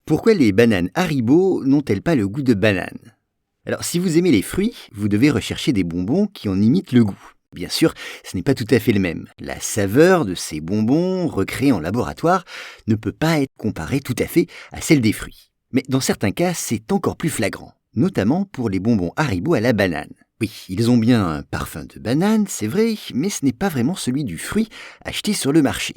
Pourquoi les bananes Haribo n'ont-elles pas le goût de banane? Alors, si vous aimez les fruits, vous devez rechercher des bonbons qui en imitent le goût. Bien sûr, ce n'est pas tout à fait le même. La saveur de ces bonbons, recréés en laboratoire, ne peut pas être comparée tout à fait à celle des fruits. Mais dans certains cas, c'est encore plus flagrant, notamment pour les bonbons Haribo à la banane. Oui, ils ont bien un parfum de banane, c'est vrai, mais ce n'est pas vraiment celui du fruit acheté sur le marché.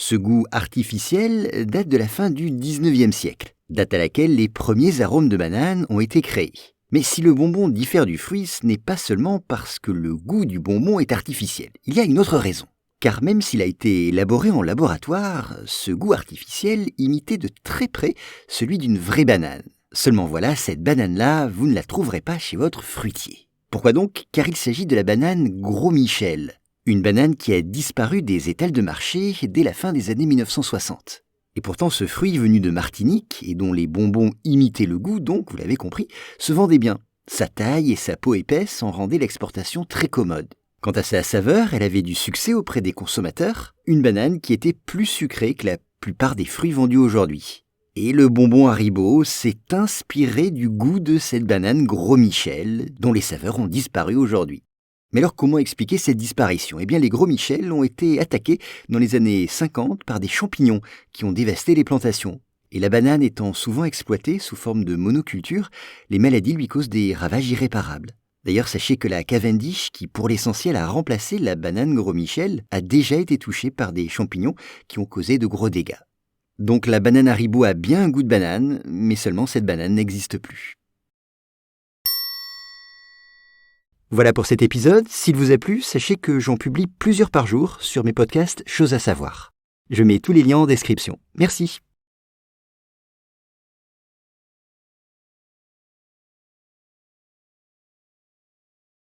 Ce goût artificiel date de la fin du 19e siècle, date à laquelle les premiers arômes de banane ont été créés. Mais si le bonbon diffère du fruit, ce n'est pas seulement parce que le goût du bonbon est artificiel. Il y a une autre raison. Car même s'il a été élaboré en laboratoire, ce goût artificiel imitait de très près celui d'une vraie banane. Seulement voilà, cette banane-là, vous ne la trouverez pas chez votre fruitier. Pourquoi donc? Car il s'agit de la banane Gros Michel. Une banane qui a disparu des étals de marché dès la fin des années 1960. Et pourtant, ce fruit venu de Martinique, et dont les bonbons imitaient le goût, donc, vous l'avez compris, se vendait bien. Sa taille et sa peau épaisse en rendaient l'exportation très commode. Quant à sa saveur, elle avait du succès auprès des consommateurs, une banane qui était plus sucrée que la plupart des fruits vendus aujourd'hui. Et le bonbon Haribo s'est inspiré du goût de cette banane Gros Michel, dont les saveurs ont disparu aujourd'hui. Mais alors comment expliquer cette disparition? Eh bien les Gros Michel ont été attaqués dans les années 50 par des champignons qui ont dévasté les plantations. Et la banane étant souvent exploitée sous forme de monoculture, les maladies lui causent des ravages irréparables. D'ailleurs, sachez que la Cavendish, qui pour l'essentiel a remplacé la banane Gros Michel, a déjà été touchée par des champignons qui ont causé de gros dégâts. Donc la banane Haribo a bien un goût de banane, mais seulement cette banane n'existe plus. Voilà pour cet épisode. S'il vous a plu, sachez que j'en publie plusieurs par jour sur mes podcasts Choses à savoir. Je mets tous les liens en description. Merci.